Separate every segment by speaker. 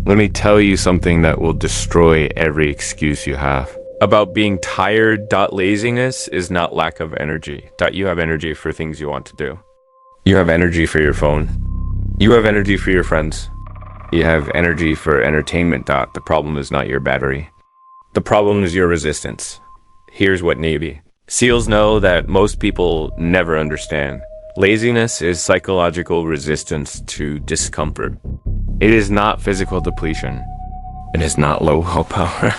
Speaker 1: Let me tell you something that will destroy every excuse you have. About being tired. Laziness is not lack of energy. You have energy for things you want to do. You have energy for your phone. You have energy for your friends. You have energy for entertainment. The problem is not your battery. The problem is your resistance. Here's what Navy SEALs know that most people never understand. Laziness is psychological resistance to discomfort. It is not physical depletion. It is not low willpower.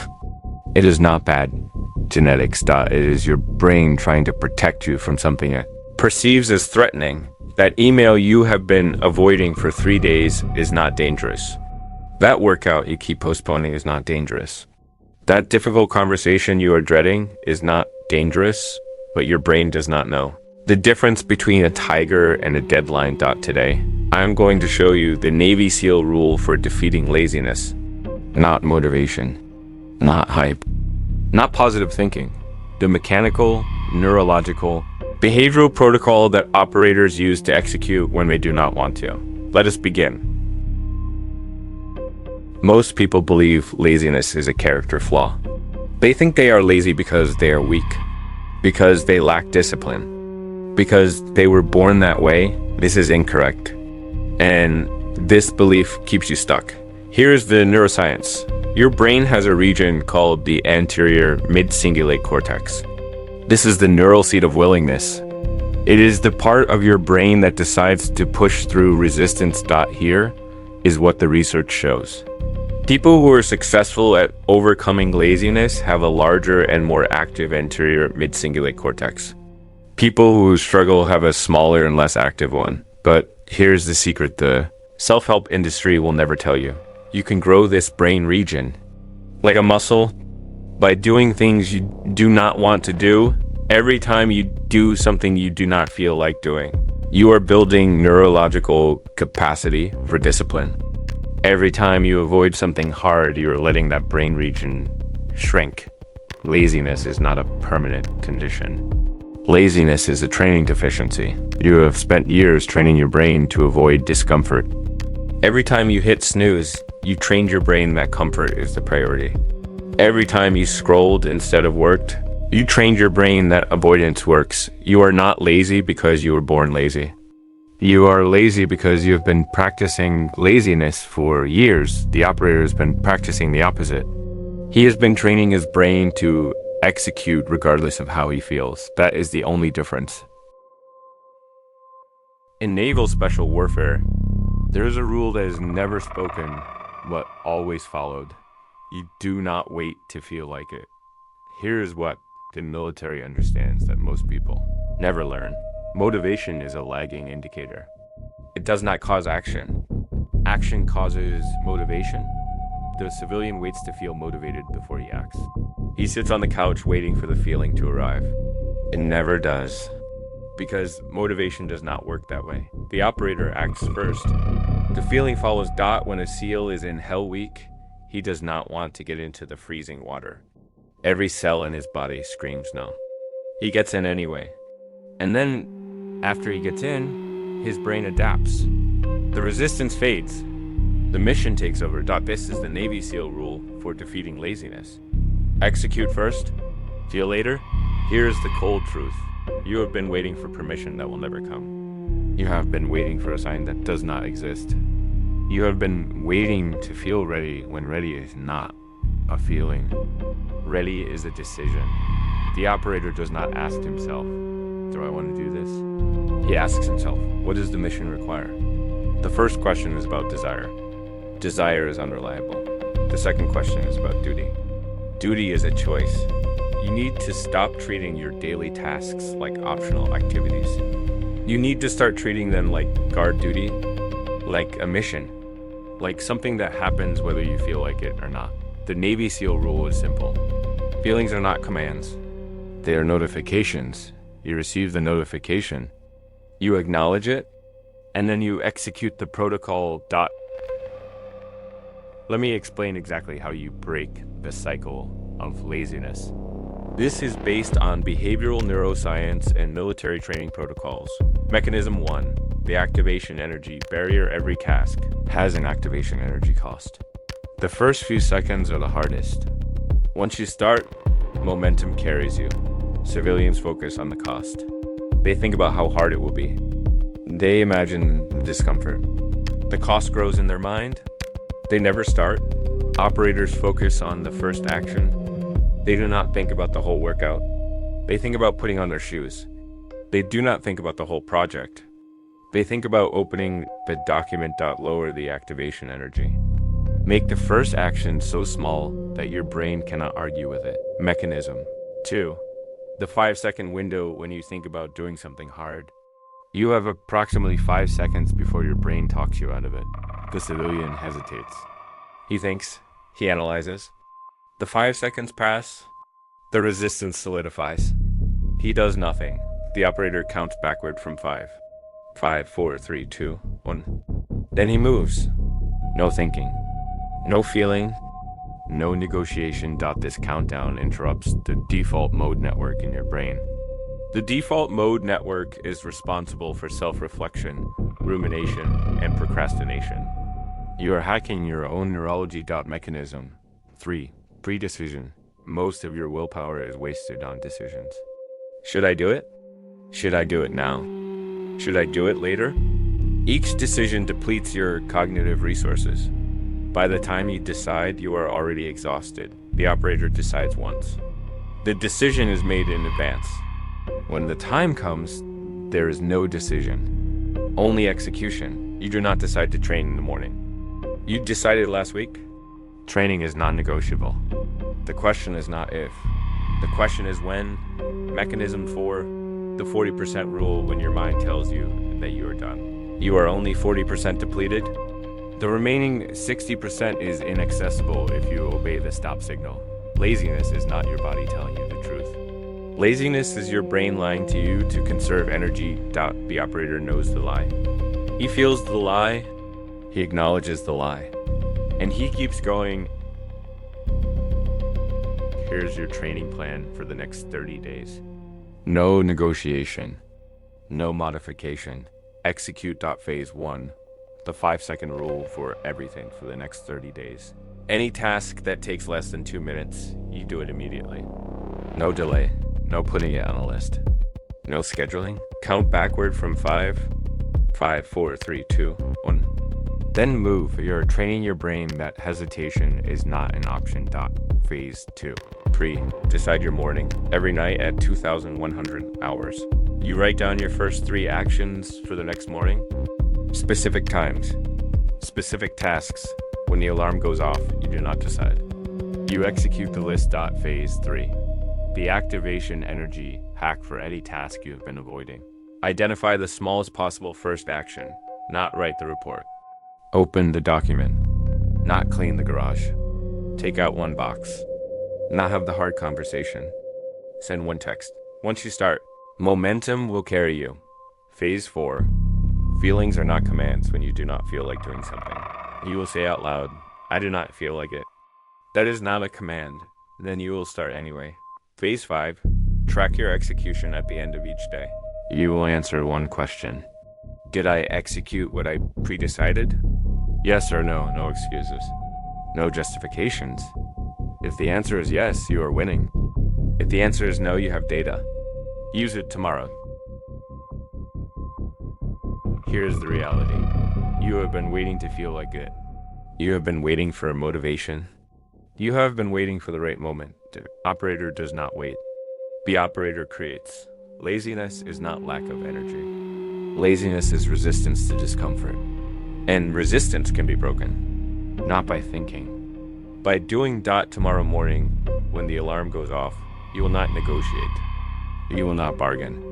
Speaker 1: It is not bad genetics. It is your brain trying to protect you from something it perceives as threatening. That email you have been avoiding for 3 days is not dangerous. That workout you keep postponing is not dangerous. That difficult conversation you are dreading is not dangerous, but your brain does not know. The difference between a tiger and a deadline. Today, I'm going to show you the Navy SEAL rule for defeating laziness. Not motivation, not hype, not positive thinking. The mechanical, neurological, behavioral protocol that operators use to execute when they do not want to. Let us begin. Most people believe laziness is a character flaw. They think they are lazy because they are weak, because they lack discipline, because they were born that way. This is incorrect. And this belief keeps you stuck. Here's the neuroscience. Your brain has a region called the anterior mid-cingulate cortex. This is the neural seat of willingness. It is the part of your brain that decides to push through resistance. Here is what the research shows. People who are successful at overcoming laziness have a larger and more active anterior mid-cingulate cortex. People who struggle have a smaller and less active one. But here's the secret the self-help industry will never tell you. You can grow this brain region like a muscle by doing things you do not want to do. Every time you do something you do not feel like doing, you are building neurological capacity for discipline. Every time you avoid something hard, you are letting that brain region shrink. Laziness is not a permanent condition. Laziness is a training deficiency. You have spent years training your brain to avoid discomfort. Every time you hit snooze, you trained your brain that comfort is the priority. Every time you scrolled instead of worked, you trained your brain that avoidance works. You are not lazy because you were born lazy. You are lazy because you have been practicing laziness for years. The operator has been practicing the opposite. He has been training his brain to execute regardless of how he feels. That is the only difference. In naval special warfare, there is a rule that is never spoken, but always followed. You do not wait to feel like it. Here is what the military understands that most people never learn. Motivation is a lagging indicator. It does not cause action. Action causes motivation. The civilian waits to feel motivated before he acts. He sits on the couch waiting for the feeling to arrive. It never does. Because motivation does not work that way. The operator acts first. The feeling follows. When a SEAL is in Hell Week, he does not want to get into the freezing water. Every cell in his body screams no. He gets in anyway. And then, after he gets in, his brain adapts. The resistance fades. The mission takes over. This is the Navy SEAL rule for defeating laziness. Execute first, feel later. Here's the cold truth. You have been waiting for permission that will never come. You have been waiting for a sign that does not exist. You have been waiting to feel ready when ready is not a feeling. Ready is a decision. The operator does not ask himself, do I want to do this? He asks himself, what does the mission require? The first question is about desire. Desire is unreliable. The second question is about duty. Duty is a choice. You need to stop treating your daily tasks like optional activities. You need to start treating them like guard duty, like a mission, like something that happens whether you feel like it or not. The Navy SEAL rule is simple. Feelings are not commands. They are notifications. You receive the notification, you acknowledge it, and then you execute the protocol. Let me explain exactly how you break the cycle of laziness. This is based on behavioral neuroscience and military training protocols. Mechanism 1, the activation energy barrier. Every task has an activation energy cost. The first few seconds are the hardest. Once you start, momentum carries you. Civilians focus on the cost. They think about how hard it will be. They imagine the discomfort. The cost grows in their mind. They never start. Operators focus on the first action. They do not think about the whole workout. They think about putting on their shoes. They do not think about the whole project. They think about opening the document. Lower the activation energy. Make the first action so small that your brain cannot argue with it. Mechanism. 2. The 5-second window when you think about doing something hard. You have approximately 5 seconds before your brain talks you out of it. The civilian hesitates. He thinks. He analyzes. The 5 seconds pass. The resistance solidifies. He does nothing. The operator counts backward from 5. 5, 4, 3, 2, 1. Then he moves. No thinking. No feeling. No negotiation. This countdown interrupts the default mode network in your brain. The default mode network is responsible for self-reflection, rumination, and procrastination. You are hacking your own neurology. Mechanism. 3. Pre-decision. Most of your willpower is wasted on decisions. Should I do it? Should I do it now? Should I do it later? Each decision depletes your cognitive resources. By the time you decide, you are already exhausted. The operator decides once. The decision is made in advance. When the time comes, there is no decision, only execution. You do not decide to train in the morning. You decided last week? Training is non-negotiable. The question is not if. The question is when. Mechanism 4, the 40% rule when your mind tells you that you are done. You are only 40% depleted. The remaining 60% is inaccessible if you obey the stop signal. Laziness is not your body telling you the truth. Laziness is your brain lying to you to conserve energy. The operator knows the lie. He feels the lie. He acknowledges the lie. And he keeps going. Here's your training plan for the next 30 days. No negotiation. No modification. Execute. Phase 1. The 5-second rule for everything for the next 30 days. Any task that takes less than 2 minutes, you do it immediately. No delay. No putting it on a list. No scheduling. Count backward from 5. 5, 4, 3, 2, 1. Then move. You're training your brain that hesitation is not an option. Phase 2. Decide your morning. Every night at 2,100 hours. You write down your first 3 actions for the next morning. Specific times. Specific tasks. When the alarm goes off, you do not decide. You execute the list. Phase 3. The activation energy hack for any task you have been avoiding. Identify the smallest possible first action. Not write the report. Open the document. Not clean the garage. Take out 1 box. Not have the hard conversation. Send 1 text. Once you start, momentum will carry you. Phase 4. Feelings are not commands when you do not feel like doing something. You will say out loud, I do not feel like it. That is not a command. Then you will start anyway. Phase 5. Track your execution at the end of each day. You will answer 1 question. Did I execute what I pre-decided? Yes or no, no excuses. No justifications. If the answer is yes, you are winning. If the answer is no, you have data. Use it tomorrow. Here's the reality. You have been waiting to feel like it. You have been waiting for motivation. You have been waiting for the right moment. The operator does not wait. The operator creates. Laziness is not lack of energy. Laziness is resistance to discomfort. And resistance can be broken, not by thinking. By doing. Tomorrow morning, when the alarm goes off, you will not negotiate. You will not bargain.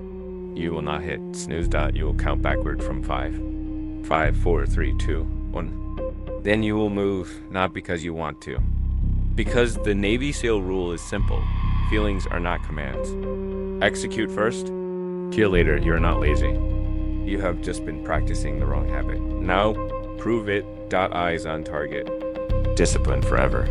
Speaker 1: You will not hit snooze. You will count backward from 5. 5, 4, 3, 2, 1. Then you will move, not because you want to. Because the Navy SEAL rule is simple. Feelings are not commands. Execute first, kill later. You are not lazy. You have just been practicing the wrong habit. Now, prove it. Eyes on target. Discipline forever.